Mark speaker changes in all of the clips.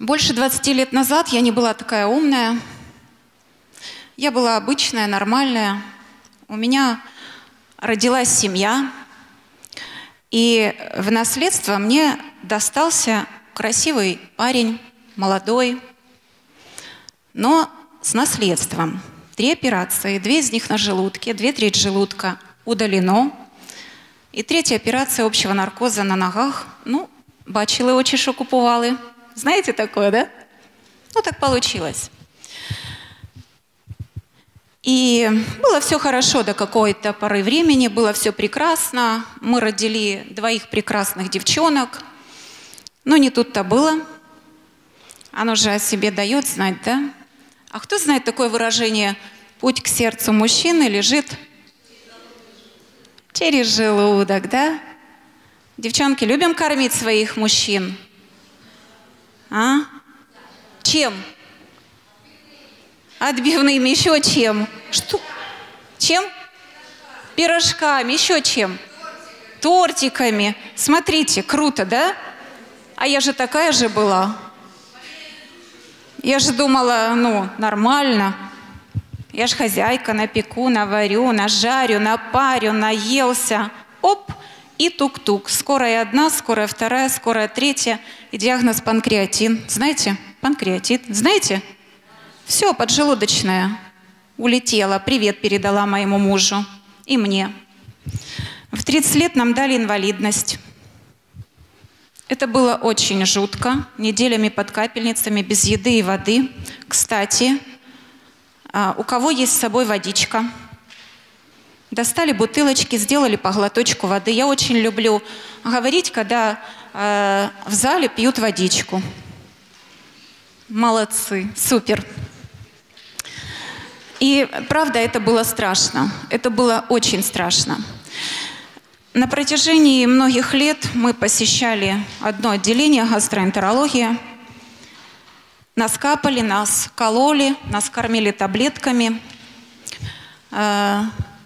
Speaker 1: Больше 20 лет назад я не была такая умная. Я была обычная, нормальная. У меня родилась семья. И в наследство мне достался красивый парень, молодой, но с наследством. 3 операции, 2 из них на желудке, 2/3 желудка удалено. І 3-я операция общего наркоза на ногах. Ну, бачили очі, що купували. Знаете такое, да? Ну, так получилось. И было все хорошо до какой-то поры времени, было все прекрасно. Мы родили 2 прекрасных девчонок. Но не тут-то было. Оно же о себе дает знать, да? А кто знает такое выражение «путь к сердцу мужчины лежит через желудок», да? Девчонки, любим кормить своих мужчин? А? Чем? Отбивными, еще чем? Что? Чем? Пирожками, еще чем? Тортиками. Смотрите, круто, да? А я же такая же была. Я же думала, ну, нормально. Я ж хозяйка, напеку, наварю, нажарю, напарю, наелся. Оп, и тук-тук. Скорая 1, скорая 2, скорая 3. И диагноз панкреатин. Знаете? Панкреатит. Знаете? Все, поджелудочная. Улетела. Привет передала моему мужу. И мне. В 30 лет нам дали инвалидность. Это было очень жутко. Неделями под капельницами, без еды и воды. Кстати, у кого есть с собой водичка? Достали бутылочки, сделали по глоточку воды. Я очень люблю говорить, когда в зале пьют водичку. Молодцы, супер. И правда, это было страшно. Это было очень страшно. На протяжении многих лет мы посещали одно отделение гастроэнтерологии. Нас капали, нас кололи, нас кормили таблетками.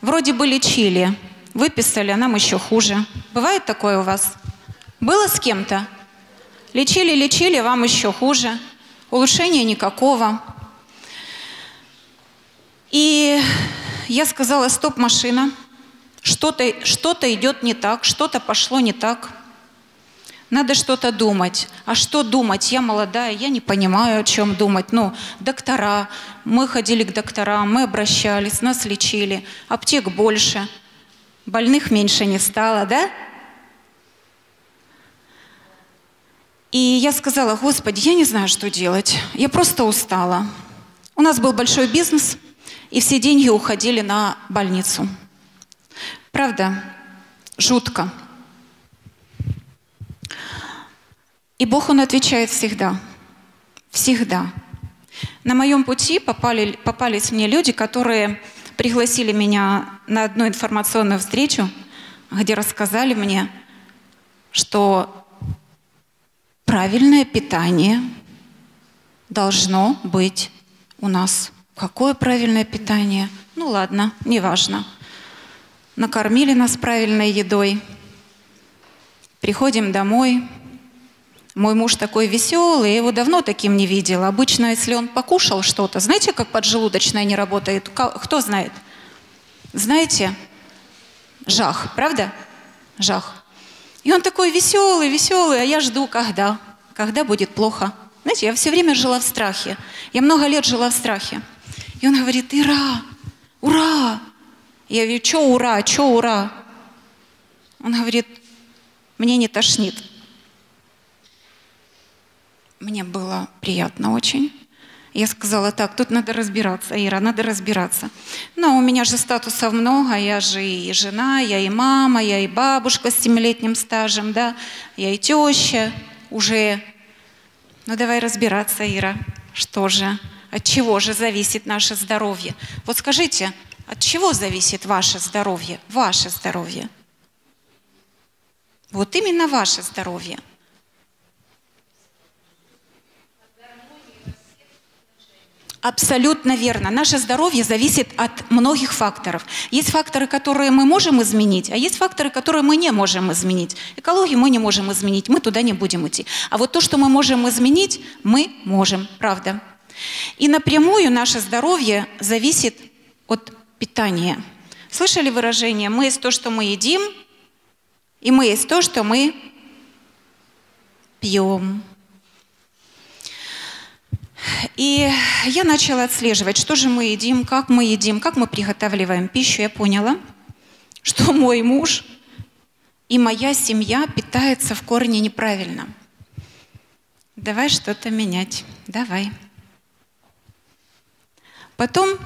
Speaker 1: Вроде бы лечили, выписали, а нам еще хуже. Бывает такое у вас? Было с кем-то? Лечили, лечили, вам еще хуже. Улучшения никакого. И я сказала: стоп, машина. Что-то идет не так, что-то пошло не так. Надо что-то думать. А что думать? Я молодая, я не понимаю, о чем думать. Ну, доктора. Мы ходили к докторам, мы обращались, нас лечили. Аптек больше. Больных меньше не стало, да? И я сказала: Господи, я не знаю, что делать. Я просто устала. У нас был большой бизнес, и все деньги уходили на больницу. Правда? Жутко. И Бог, Он отвечает всегда. Всегда. На моем пути попались мне люди, которые пригласили меня на одну информационную встречу, где рассказали мне, что правильное питание должно быть у нас. Какое правильное питание? Ну ладно, неважно. Накормили нас правильной едой. Приходим домой. Мой муж такой веселый, я его давно таким не видела. Обычно, если он покушал что-то, знаете, как поджелудочная не работает? Кто знает? Знаете? Жах, правда? Жах. И он такой веселый, веселый, а я жду, когда будет плохо. Знаете, я все время жила в страхе. Я много лет жила в страхе. И он говорит: Ира, ура! Я говорю: чё ура, чё ура? Он говорит: мне не тошнит. Мне было приятно очень. Я сказала: так, тут надо разбираться, Ира, надо разбираться. Но у меня же статусов много, я же и жена, я и мама, я и бабушка с 7-летним стажем, да, я и теща уже. Ну давай разбираться, Ира, что же, от чего же зависит наше здоровье? Вот скажите, от чего зависит ваше здоровье? Ваше здоровье. Вот именно ваше здоровье. Абсолютно верно. Наше здоровье зависит от многих факторов. Есть факторы, которые мы можем изменить, а есть факторы, которые мы не можем изменить. Экологию мы не можем изменить, мы туда не будем идти. А вот то, что мы можем изменить, мы можем, правда. И напрямую наше здоровье зависит от питания. Слышали выражение «мы есть то, что мы едим», и «мы есть то, что мы пьем». И я начала отслеживать, что же мы едим, как мы приготавливаем пищу. Я поняла, что мой муж и моя семья питаются в корне неправильно. Давай что-то менять, давай. Потом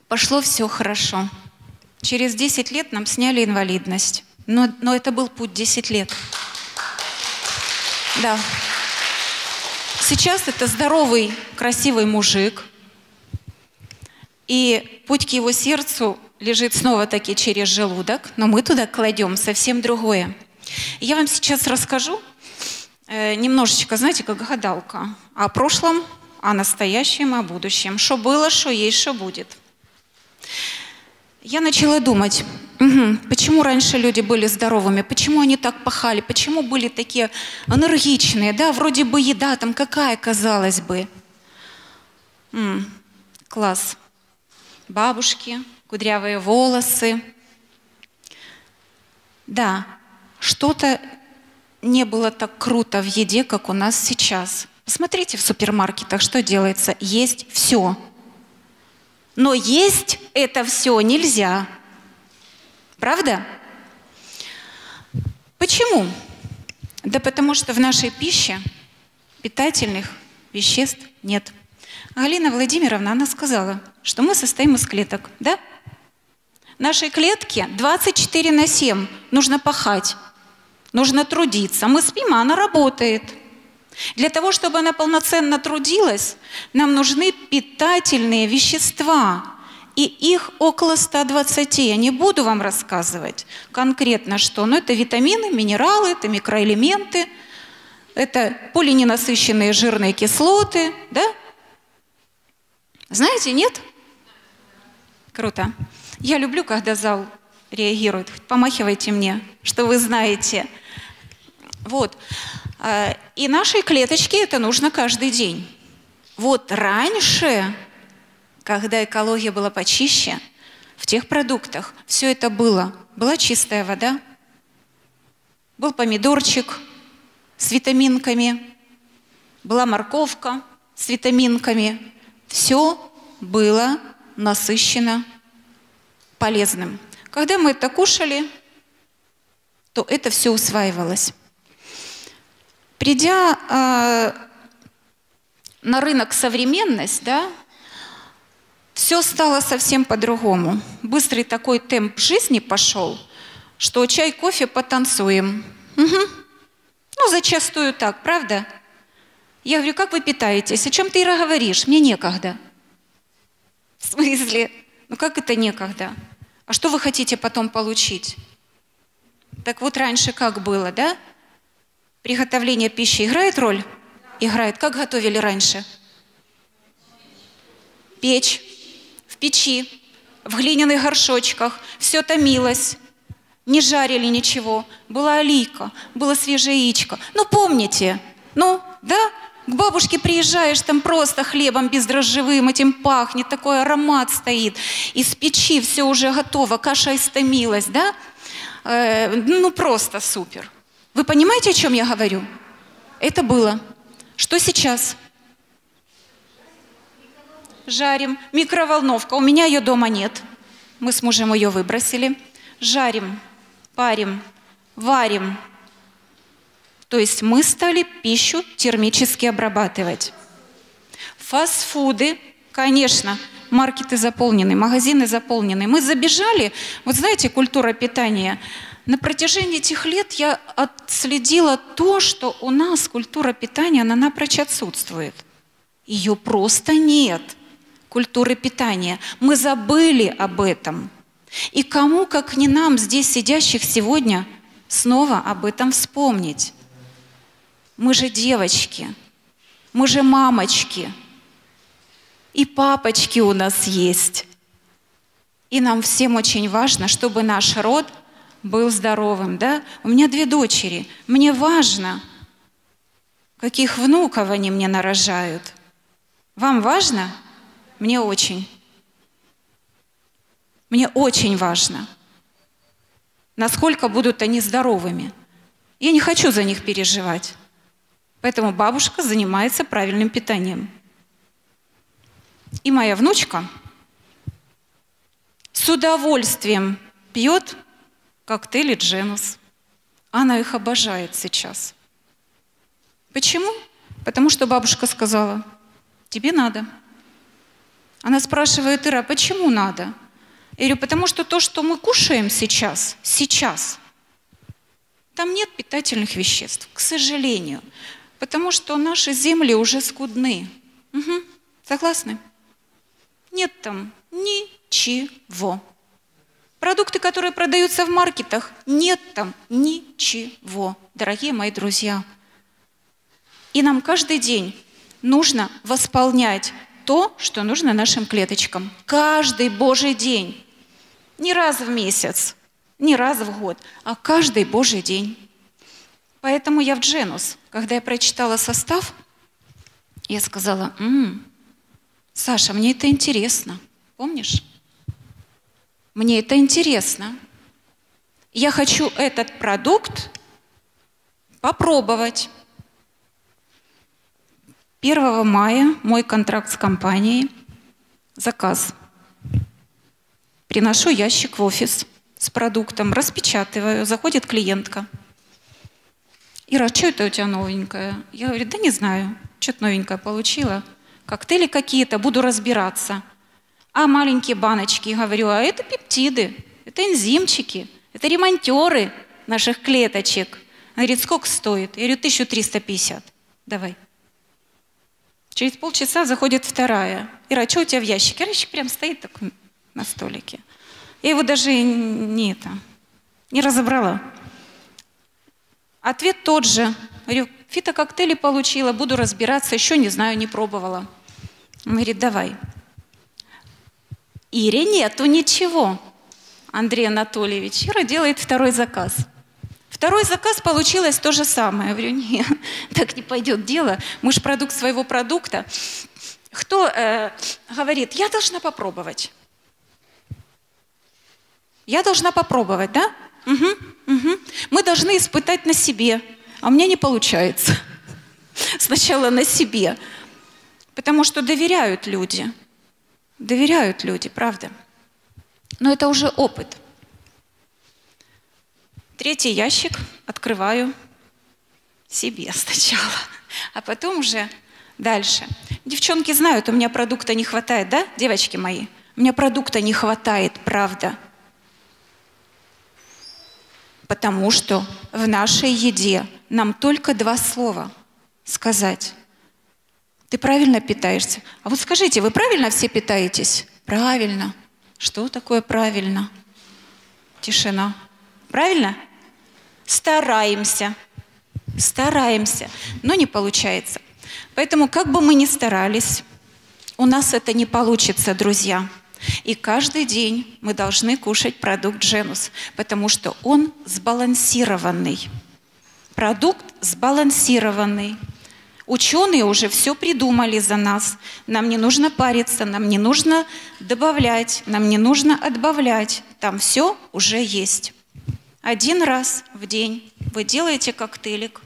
Speaker 1: пошло все хорошо. Через 10 лет нам сняли инвалидность. Но это был путь 10 лет. Да. Сейчас это здоровый, красивый мужик. И путь к его сердцу лежит снова-таки через желудок, но мы туда кладем совсем другое. И я вам сейчас расскажу немножечко, знаете, как гадалка, о прошлом, о настоящем, о будущем. Что было, что есть, что будет. Я начала думать, почему раньше люди были здоровыми, почему они так пахали, почему были такие энергичные, да, вроде бы еда там какая, казалось бы. Класс. Бабушки, кудрявые волосы. Да, что-то не было так круто в еде, как у нас сейчас. Посмотрите в супермаркетах, что делается. Есть все. Но есть это все нельзя. Правда? Почему? Да потому что в нашей пище питательных веществ нет. Галина Владимировна, она сказала, что мы состоим из клеток, да? Нашей клетке 24/7 нужно пахать, нужно трудиться. Мы спим, а она работает. Для того, чтобы она полноценно трудилась, нам нужны питательные вещества. И их около 120. Я не буду вам рассказывать конкретно что, но это витамины, минералы, это микроэлементы, это полиненасыщенные жирные кислоты, да? Знаете, нет? Круто. Я люблю, когда зал реагирует. Помахивайте мне, что вы знаете. Вот. И нашей клеточке это нужно каждый день. Вот раньше, когда экология была почище, в тех продуктах все это было. Была чистая вода, был помидорчик с витаминками, была морковка с витаминками. Все было насыщенно полезным. Когда мы это кушали, то это все усваивалось. Придя на рынок современность, да, все стало совсем по-другому. Быстрый такой темп жизни пошел, что чай, кофе, потанцуем. Угу. Ну, зачастую так, правда? Я говорю, как вы питаетесь? О чем ты, Ира, говоришь? Мне некогда. В смысле? Ну, как это некогда? А что вы хотите потом получить? Так вот, раньше как было, да? Приготовление пищи играет роль? Играет. Как готовили раньше? Печь. В печи, в глиняных горшочках. Все томилось. Не жарили ничего. Была олейка, было свежее яичко. Ну, помните? Ну, да? К бабушке приезжаешь, там просто хлебом бездрожжевым этим пахнет, такой аромат стоит. Из печи все уже готово, каша истомилась, да? Ну, просто супер. Вы понимаете, о чем я говорю? Это было. Что сейчас? Жарим. Микроволновка. У меня ее дома нет. Мы с мужем ее выбросили. Жарим, парим, варим. То есть мы стали пищу термически обрабатывать. Фастфуды, конечно, маркеты заполнены, магазины заполнены. Мы забежали, вот знаете, культура питания. На протяжении этих лет я отследила то, что у нас культура питания, она напрочь отсутствует. Ее просто нет, культуры питания. Мы забыли об этом. И кому, как не нам, здесь сидящих сегодня, снова об этом вспомнить? Мы же девочки, мы же мамочки. и папочки у нас есть. И нам всем очень важно, чтобы наш род был здоровым, да? У меня 2 дочери. Мне важно, каких внуков они мне нарожают. Вам важно? Мне очень. Мне очень важно, насколько будут они здоровыми. Я не хочу за них переживать. Поэтому бабушка занимается правильным питанием. И моя внучка с удовольствием пьет коктейли Дженус. Она их обожает сейчас. Почему? Потому что бабушка сказала: тебе надо. Она спрашивает: Ира, почему надо? Я говорю: потому что то, что мы кушаем сейчас, там нет питательных веществ, к сожалению. Потому что наши земли уже скудны. Угу. Согласны? Нет там ничего. Продукты, которые продаются в маркетах, нет там ничего, дорогие мои друзья. И нам каждый день нужно восполнять то, что нужно нашим клеточкам. Каждый Божий день. Не раз в месяц, не раз в год, а каждый Божий день. Поэтому я в Дженус, когда я прочитала состав, я сказала: Саша, мне это интересно. Помнишь? Мне это интересно. Я хочу этот продукт попробовать. 1 мая мой контракт с компанией, заказ. Приношу ящик в офис с продуктом, распечатываю, заходит клиентка. Ира, что это у тебя новенькое? Я говорю: да не знаю, что-то новенькое получила. Коктейли какие-то, буду разбираться. А маленькие баночки, говорю: а это пептиды, это энзимчики, это ремонтеры наших клеточек. Она говорит: сколько стоит? Я говорю: 1350. Давай. Через полчаса заходит вторая. Ира, что у тебя в ящике? Ящик прям стоит такой на столике. Я его даже не разобрала. Ответ тот же. Говорю: фитококтейли получила, буду разбираться, еще не знаю, не пробовала. Он говорит: давай. Ире нету ничего. Андрей Анатольевич. Ира делает 2-й заказ. 2-й заказ получилось то же самое. Я говорю: нет, так не пойдет дело. Мы же продукт своего продукта. Кто говорит: я должна попробовать? Я должна попробовать, да? Угу. Мы должны испытать на себе. А у меня не получается. Сначала на себе. Потому что доверяют люди. Доверяют люди, правда. Но это уже опыт. 3-й ящик открываю себе сначала, а потом уже дальше. Девчонки знают, у меня продукта не хватает, да, девочки мои? У меня продукта не хватает, правда. Потому что в нашей еде нам только 2 слова сказать. Ты правильно питаешься? А вот скажите, вы правильно все питаетесь? Правильно. Что такое правильно? Тишина. Правильно? Стараемся. Стараемся. Но не получается. Поэтому, как бы мы ни старались, у нас это не получится, друзья. И каждый день мы должны кушать продукт Дженус, потому что он сбалансированный. Продукт сбалансированный. Ученые уже все придумали за нас. Нам не нужно париться, нам не нужно добавлять, нам не нужно отбавлять. Там все уже есть. 1 раз в день вы делаете коктейлик,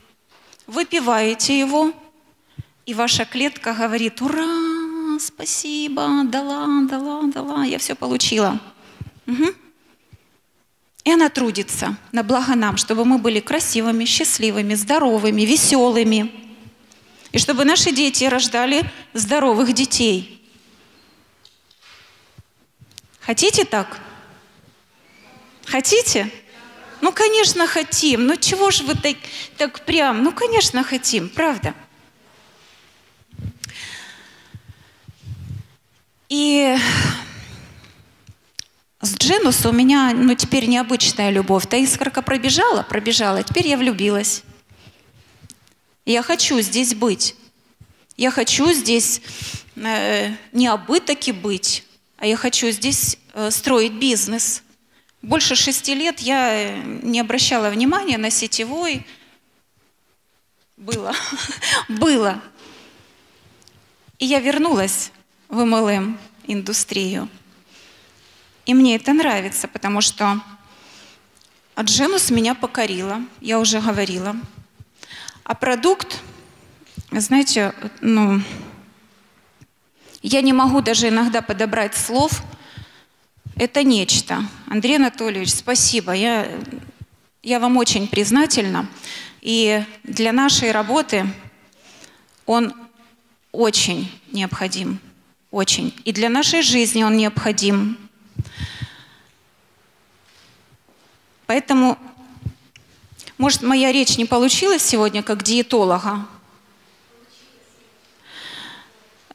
Speaker 1: выпиваете его, и ваша клетка говорит: ура, спасибо, дала, я все получила. Угу. И она трудится на благо нам, чтобы мы были красивыми, счастливыми, здоровыми, веселыми. И чтобы наши дети рождали здоровых детей. Хотите так? Хотите? Ну, конечно, хотим. Ну, чего же вы так прям? Ну, конечно, хотим, правда? И с Дженус у меня, теперь необычная любовь. Та искорка пробежала, теперь я влюбилась. Я хочу здесь быть. Я хочу здесь не абы таки быть, а я хочу здесь строить бизнес. Больше 6 лет я не обращала внимания на сетевой. Было. Было. И я вернулась в MLM-индустрию. И мне это нравится, потому что Genus меня покорила, я уже говорила. А продукт, знаете, ну, я не могу даже иногда подобрать слов. Это нечто. Андрей Анатольевич, спасибо. Я вам очень признательна. И для нашей работы он очень необходим. Очень. И для нашей жизни он необходим. Поэтому, может, моя речь не получилась сегодня как диетолога?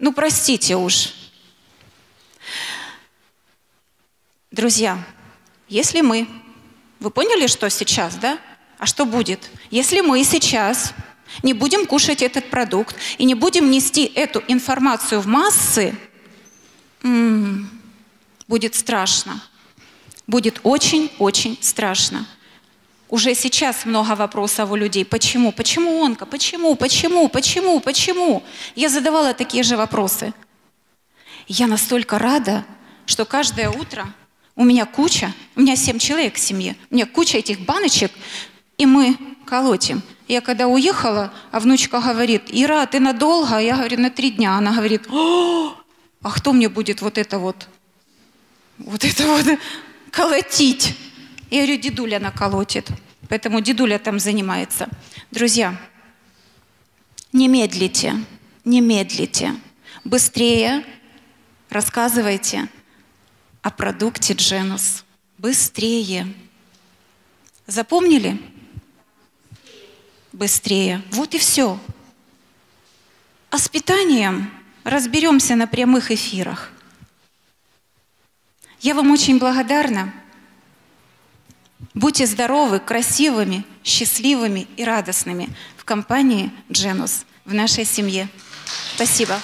Speaker 1: Ну, простите уж. Друзья, если мы... Вы поняли, что сейчас, да? А что будет? Если мы сейчас не будем кушать этот продукт и не будем нести эту информацию в массы, будет страшно. Будет очень-очень страшно. Уже сейчас много вопросов у людей. Почему? Почему онко? Почему? Почему? Почему? Почему? Я задавала такие же вопросы. Я настолько рада, что каждое утро у меня 7 человек в семье, у меня куча этих баночек, и мы колотим. Я когда уехала, а внучка говорит: Ира, ты надолго? Я говорю: на 3 дня. Она говорит: а кто мне будет вот это вот колотить? Я говорю: дедуля наколотит. Поэтому дедуля там занимается. Друзья, не медлите, не медлите. Быстрее рассказывайте о продукте Genus. Быстрее. Запомнили? Быстрее. Вот и все. А с питанием разберемся на прямых эфирах. Я вам очень благодарна. Будьте здоровы, красивыми, счастливыми и радостными в компании Genus, в нашей семье. Спасибо.